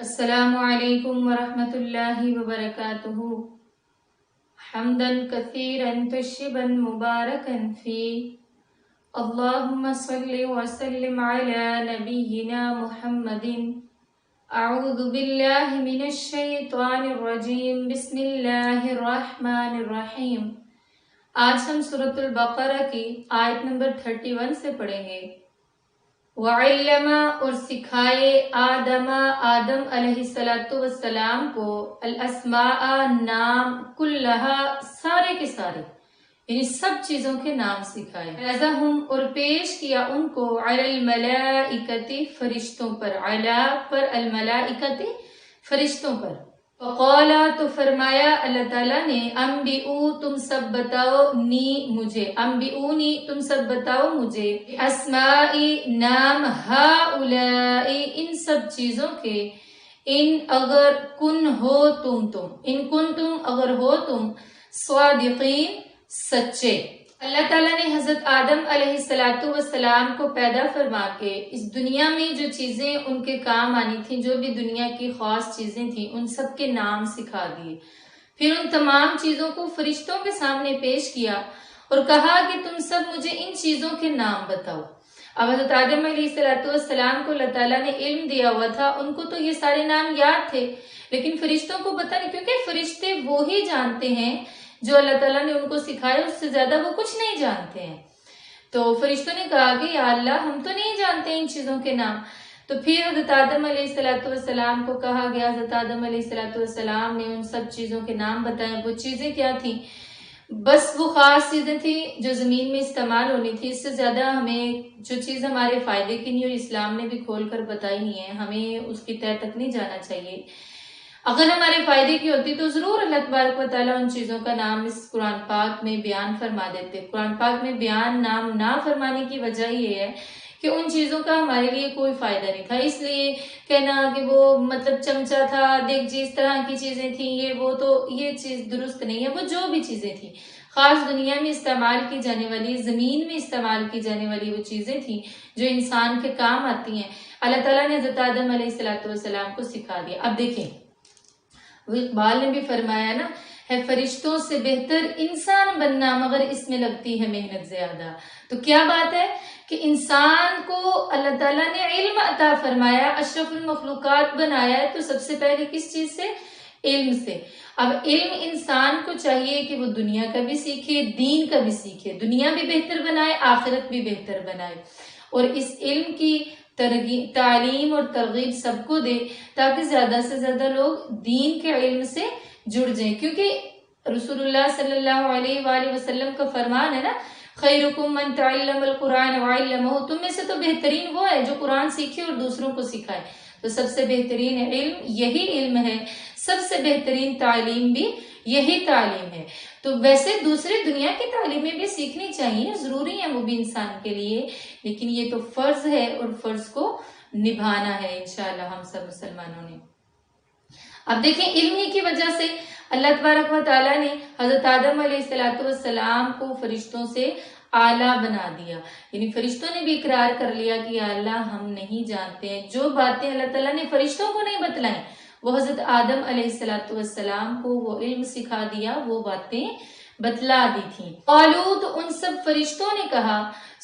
السلام علیکم ورحمۃ اللہ وبرکاتہ حمدا کثیرا طیبا مبارکا فی اللہم صل وسلم علی نبینا محمد اعوذ باللہ من الشیطان الرجیم بسم اللہ الرحمن الرحیم۔ آج ہم سورۃ البقرہ کی آیت نمبر 31 سے پڑھیں گے۔ وعلم اور سکھائے آدم علیہ السلام کو الاسماء نام کلہا سارے کے سارے یعنی سب چیزوں کے نام سکھائے۔ رزہم اور پیش کیا ان کو علی الملائکۃ فرشتوں پر، علی پر الملائکۃ فرشتوں پر۔ فقال تو فرمایا اللہ تعالیٰ نے انبئو تم سب بتاؤ نی مجھے، انبئونی تم سب بتاؤ مجھے اسمائی نام ہؤلائی ان سب چیزوں کے، ان اگر کن ہو تم ان کن تم اگر ہو تم صادقین سچے۔ اللہ تعالیٰ نے حضرت آدم علیہ السلام کو پیدا فرما کے اس دنیا میں جو چیزیں ان کے کام آنی تھیں، جو بھی دنیا کی خاص چیزیں تھیں، ان سب کے نام سکھا دیے۔ پھر ان تمام چیزوں کو فرشتوں کے سامنے پیش کیا اور کہا کہ تم سب مجھے ان چیزوں کے نام بتاؤ۔ اب حضرت آدم علیہ السلام کو اللہ تعالیٰ نے علم دیا ہوا تھا، ان کو تو یہ سارے نام یاد تھے، لیکن فرشتوں کو پتہ نہیں، کیونکہ فرشتے وہی جانتے ہیں جو اللہ تعالیٰ نے ان کو سکھایا، اس سے زیادہ وہ کچھ نہیں جانتے ہیں۔ تو فرشتوں نے کہا کہ یا اللہ ہم تو نہیں جانتے ان چیزوں کے نام۔ تو پھر حضرت آدم علیہ السلام کو کہا گیا، حضرت آدم علیہ السلام نے ان سب چیزوں کے نام بتائے۔ وہ چیزیں کیا تھیں؟ بس وہ خاص چیزیں تھیں جو زمین میں استعمال ہونی تھی، اس سے زیادہ ہمیں جو چیز ہمارے فائدے کی نہیں اور اسلام نے بھی کھول کر بتائی نہیں ہے، ہمیں اس کی تہہ تک نہیں جانا چاہیے۔ اگر ہمارے فائدے کی ہوتی تو ضرور اللہ تبارک و تعالیٰ ان چیزوں کا نام اس قرآن پاک میں بیان فرما دیتے۔ قرآن پاک میں بیان نام نہ فرمانے کی وجہ یہ ہے کہ ان چیزوں کا ہمارے لیے کوئی فائدہ نہیں تھا، اس لیے کہنا کہ وہ مطلب چمچہ تھا، دیکھ جی اس طرح کی چیزیں تھیں، یہ وہ، تو یہ چیز درست نہیں ہے۔ وہ جو بھی چیزیں تھیں خاص دنیا میں استعمال کی جانے والی، زمین میں استعمال کی جانے والی وہ چیزیں تھیں جو انسان کے کام آتی ہیں، اللہ تعالیٰ نے حضرت آدم علیہ السلام کو سکھا دیا۔ اب دیکھیں، وہ اقبال نے بھی فرمایا نا، ہے فرشتوں سے بہتر انسان بننا مگر اس میں لگتی ہے محنت زیادہ۔ تو کیا بات ہے کہ انسان کو اللہ تعالیٰ نے علم عطا فرمایا، اشرف المخلوقات بنایا ہے، تو سب سے پہلے کس چیز سے؟ علم سے۔ اب علم انسان کو چاہیے کہ وہ دنیا کا بھی سیکھے، دین کا بھی سیکھے، دنیا بھی بہتر بنائے، آخرت بھی بہتر بنائے، اور اس علم کی تعلیم اور ترغیب سب کو دے تاکہ زیادہ سے زیادہ لوگ دین کے علم سے جڑ جائیں۔ کیونکہ رسول اللہ صلی اللہ علیہ وآلہ وسلم کا فرمان ہے نا، خیرکم من تعلم القرآن وعلمہ، تم میں سے تو بہترین وہ ہے جو قرآن سیکھے اور دوسروں کو سکھائے۔ تو سب سے بہترین علم یہی علم ہے، سب سے بہترین تعلیم بھی یہی تعلیم ہے۔ تو ویسے دوسرے دنیا کی تعلیمیں بھی سیکھنی چاہیے، ضروری ہیں وہ بھی انسان کے لیے، لیکن یہ تو فرض ہے اور فرض کو نبھانا ہے انشاءاللہ ہم سب مسلمانوں نے۔ اب دیکھیں، علم ہی کی وجہ سے اللہ تبارک و تعالیٰ نے حضرت آدم علیہ السلام کو فرشتوں سے اعلیٰ بنا دیا، یعنی فرشتوں نے بھی اقرار کر لیا کہ یا اللہ ہم نہیں جانتے ہیں، جو باتیں اللہ تعالیٰ نے فرشتوں کو نہیں بتلائیں وہ حضرت آدم علیہ السلام کو وہ علم سکھا دیا، وہ باتیں بتلا دی تھیں۔ قالو تو ان سب فرشتوں نے کہا،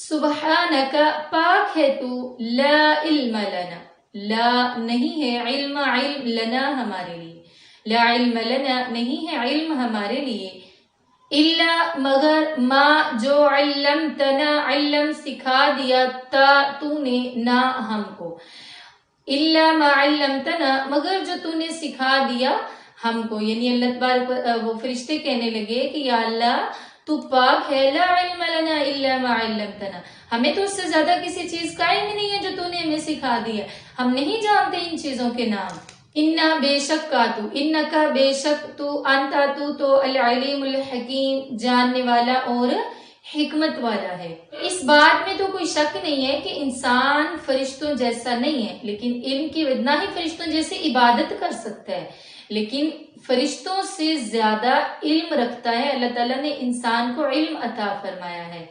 سبحانک پاک ہے تو، لا علم لنا، لا نہیں ہے، علم علم لنا ہمارے لیے، لا علم لنا نہیں ہے علم ہمارے لیے، الا مگر ما جو علمتنا علم سکھا دیا تا تو نے نا ہم کو، الا ما علمتنا مگر جو تو نے سکھا دیا ہم کو، یعنی اللہ تبارک وہ فرشتے کہنے لگے کہ یا اللہ تو پاک ہے، لا علم لنا الا ما علمتنا، ہمیں تو اس سے زیادہ کسی چیز کا علم نہیں ہے جو تو نے ہمیں سکھا دیا، ہم نہیں جانتے ان چیزوں کے نام۔ انا بے شک کا تو، انکا بے شک تو، انتا تو العلیم الحکیم جاننے والا اور حکمت والا ہے۔ اس بات میں تو کوئی شک نہیں ہے کہ انسان فرشتوں جیسا نہیں ہے، لیکن علم کی نہ ہی فرشتوں جیسے عبادت کر سکتا ہے، لیکن فرشتوں سے زیادہ علم رکھتا ہے۔ اللہ تعالیٰ نے انسان کو علم عطا فرمایا ہے۔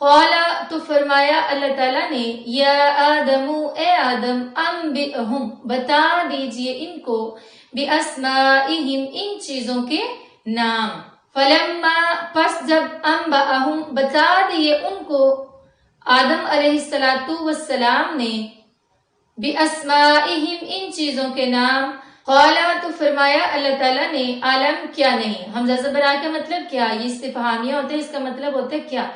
قال تو فرمایا اللہ تعالیٰ نے یا آدم اے آدم انبئہم بتا دیجئے ان کو باسمائہم ان چیزوں کے نام فلما پس جب انبأہم بتا دیے ان کو آدم علیہ السلام نے باسمائہم ان چیزوں کے نام قال تو فرمایا اللہ تعالیٰ نے عالم کیا نہیں حمزہ زبر آ کا مطلب کیا یہ استفہامیہ ہوتا ہے اس کا مطلب ہوتا ہے کیا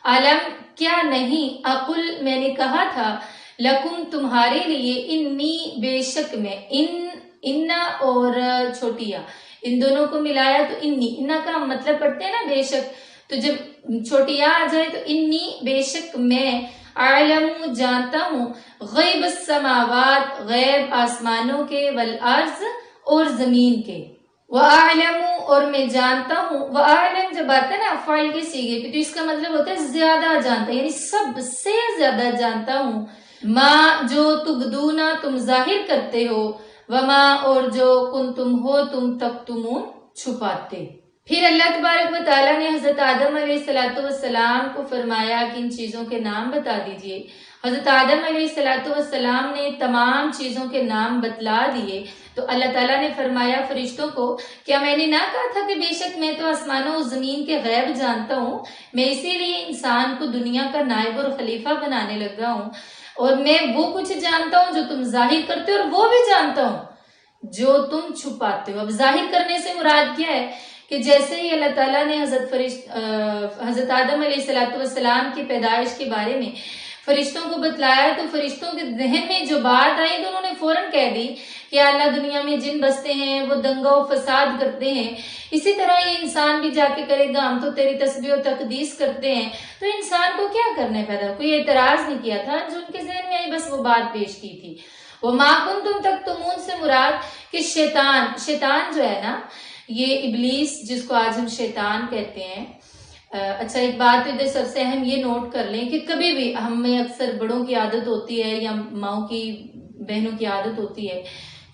عالم کیا نہیں اقل میں نے کہا تھا لکم تمہارے لیے انی بے شک میں انا اور چھوٹیا ان دونوں کو ملایا تو انی انا کا مطلب پڑھتے ہیں نا بے شک تو جب چھوٹیا آ جائے تو انی بے شک میں عالم جانتا ہوں غیب السماوات غیب آسمانوں کے والارض اور زمین کے وَأَعْلَمُ اور میں جانتا ہوں وَأَعْلَم جب آتا ہے نا افعال کے صیغے پہ تو اس کا مطلب ہوتا ہے زیادہ جانتا یعنی سب سے زیادہ جانتا ہوں ما جو تبدونا تم ظاہر کرتے ہو وما اور جو کنتم ہو تم تکتمون چھپاتے پھر اللہ تبارک و تعالیٰ نے حضرت آدم علیہ السلام کو فرمایا کہ ان چیزوں کے نام بتا دیجئے حضرت آدم علیہ السلام نے تمام چیزوں کے نام بتلا دیے تو اللہ تعالیٰ نے فرمایا فرشتوں کو کیا میں نے نہ کہا تھا کہ بے شک میں تو آسمانوں و زمین کے غیب جانتا ہوں میں اسی لیے انسان کو دنیا کا نائب اور خلیفہ بنانے لگا ہوں اور میں وہ کچھ جانتا ہوں جو تم ظاہر کرتے ہو اور وہ بھی جانتا ہوں جو تم چھپاتے ہو اب ظاہر کرنے سے مراد کیا ہے کہ جیسے ہی اللہ تعالیٰ نے حضرت آدم علیہ السلام کی پیدائش کے بارے میں فرشتوں کو بتلایا تو فرشتوں کے ذہن میں جو بات آئی تو انہوں نے فوراً کہہ دی کہ اللہ دنیا میں جن بستے ہیں وہ دنگا و فساد کرتے ہیں اسی طرح یہ انسان بھی جا کے کرے گا ہم تو تیری تسبیح و تقدیس کرتے ہیں تو انسان کو کیا کرنے پیدا کوئی اعتراض نہیں کیا تھا جو ان کے ذہن میں آئی بس وہ بات پیش کی تھی وَمَا كُنْتُمْ تَكْتُمُونَ سے مراد کہ شیطان جو ہے نا یہ ابلیس جس کو آج ہم شیطان کہتے ہیں اچھا ایک بات ادھر سب سے اہم یہ نوٹ کر لیں کہ کبھی بھی ہمیں اکثر بڑوں کی عادت ہوتی ہے یا ماؤں کی بہنوں کی عادت ہوتی ہے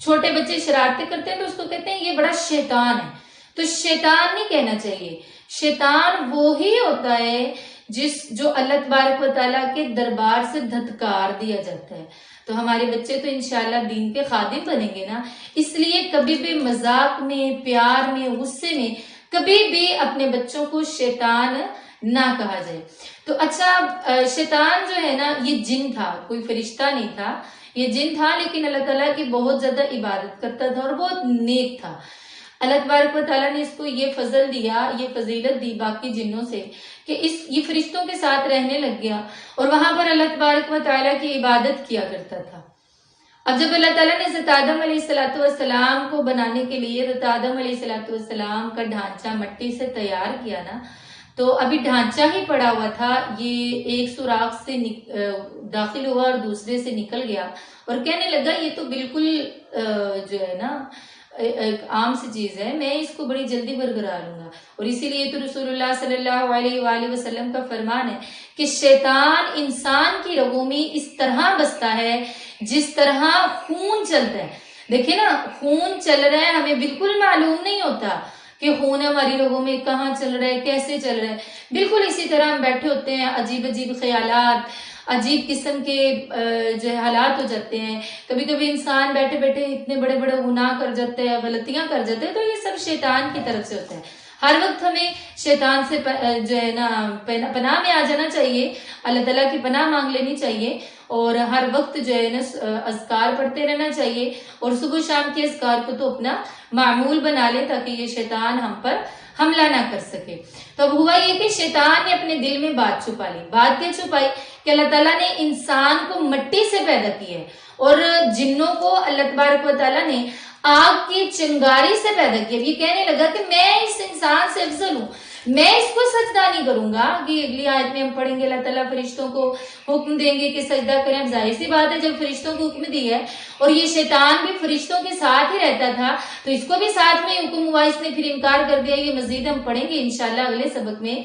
چھوٹے بچے شرارتیں کرتے ہیں تو اس کو کہتے ہیں یہ بڑا شیطان ہے تو شیطان نہیں کہنا چاہیے شیطان وہی ہوتا ہے جو اللہ تبارک و تعالیٰ کے دربار سے دھتکار دیا جاتا ہے تو ہمارے بچے تو انشاءاللہ دین کے خادم بنیں گے نا اس لیے کبھی بھی مذاق میں پیار میں غصے میں کبھی بھی اپنے بچوں کو شیطان نہ کہا جائے تو اچھا شیطان جو ہے نا یہ جن تھا کوئی فرشتہ نہیں تھا یہ جن تھا لیکن اللہ تعالیٰ کی بہت زیادہ عبادت کرتا تھا اور بہت نیک تھا اللہ تبارک و تعالیٰ نے اس کو یہ فضل دیا یہ فضیلت دی باقی جنوں سے کہ یہ فرشتوں کے ساتھ رہنے لگ گیا اور وہاں پر اللہ تبارک و تعالیٰ کی عبادت کیا کرتا تھا اب جب اللہ تعالیٰ نے حضرت آدم علیہ السلام کو بنانے کے لیے حضرت آدم علیہ السلام کا ڈھانچہ مٹی سے تیار کیا نا تو ابھی ڈھانچہ ہی پڑا ہوا تھا یہ ایک سوراخ سے داخل ہوا اور دوسرے سے نکل گیا اور کہنے لگا یہ تو بالکل جو ہے نا ایک عام سی چیز ہے میں اس کو بڑی جلدی برقرار لوں گا اور اسی لیے تو رسول اللہ صلی اللہ علیہ وآلہ وسلم کا فرمان ہے کہ شیطان انسان کی رگوں میں اس طرح بستا ہے جس طرح خون چلتا ہے دیکھیں نا خون چل رہا ہے ہمیں بالکل معلوم نہیں ہوتا کہ خون ہماری رگوں میں کہاں چل رہا ہے کیسے چل رہا ہے بالکل اسی طرح ہم بیٹھے ہوتے ہیں عجیب عجیب خیالات عجیب قسم کے جو حالات ہو جاتے ہیں کبھی کبھی انسان بیٹھے بیٹھے اتنے بڑے بڑے گناہ کر جاتے ہیں غلطیاں کر جاتے ہیں تو یہ سب شیطان کی طرف سے ہوتا ہے ہر وقت ہمیں شیطان سے جو ہے نا پناہ میں آ جانا چاہیے اللہ تعالیٰ کی پناہ مانگ لینی چاہیے اور ہر وقت جو ہے نا اذکار پڑھتے رہنا چاہیے اور صبح شام کے اذکار کو تو اپنا معمول بنا لے تاکہ یہ شیطان ہم پر حملہ نہ کر سکے تو اب ہوا یہ کہ شیطان نے اپنے دل میں بات چھپا لی بات کیا چھپائی کہ اللہ تعالیٰ نے انسان کو مٹی سے پیدا کیا ہے اور جنوں کو اللہ تبارک و تعالیٰ نے آگ کی چنگاری سے پیدا کیا یہ کہنے لگا کہ میں اس انسان سے افضل ہوں میں اس کو سجدہ نہیں کروں گا کہ اگلی آیت میں ہم پڑھیں گے اللہ تعالیٰ فرشتوں کو حکم دیں گے کہ سجدہ کریں ظاہر سی بات ہے جب فرشتوں کو حکم دیا ہے اور یہ شیطان بھی فرشتوں کے ساتھ ہی رہتا تھا تو اس کو بھی ساتھ میں حکم ہوا اس نے پھر انکار کر دیا یہ مزید ہم پڑھیں گے انشاءاللہ اگلے سبق میں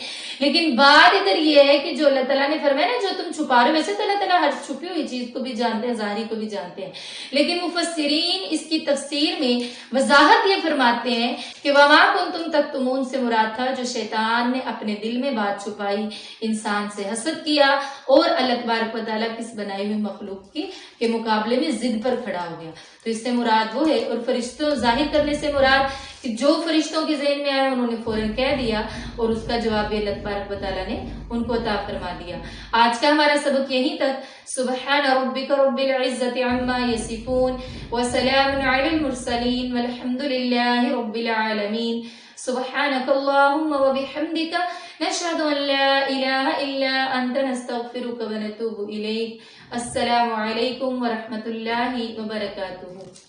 لیکن بات ادھر یہ ہے کہ جو اللہ تعالیٰ نے فرمایا نا جو تم چھپا رہے ہو ویسے تو اللہ تعالیٰ ہر چھپی ہوئی چیز کو بھی جانتے ہیں ظاہری کو بھی جانتے ہیں لیکن مفسرین اس کی تفسیر میں وضاحت یہ فرماتے ہیں کہ وما کنتم تکتمون سے مراد تھا جو شیطان نے اپنے دل میں بات چھپائی، انسان سے حسد کیا اور اللہ تبارک و تعالیٰ کس بنائی ہوئی مخلوق کے مقابلے میں ضد پر کھڑا ہو گیا۔ تو اس سے مراد وہ ہے، اور فرشتوں ظاہر کرنے سے مراد کہ جو فرشتوں کے ذہن میں آیا انہوں نے فوراً کہہ دیا، اور اس کا جواب بھی اللہ تبارک و تعالیٰ نے ان کو عطا فرما دیا۔ آج کا ہمارا سبق یہیں تک۔ سبحان ربک رب العزت عما یصفون وسلام علی المرسلین والحمد للہ رب العالمین۔ سبحانک اللہم وبحمدک نشہد ان لا الہ الا انت نستغفرک ونتوب الیک۔ السلام علیکم ورحمۃ اللہ وبرکاتہ۔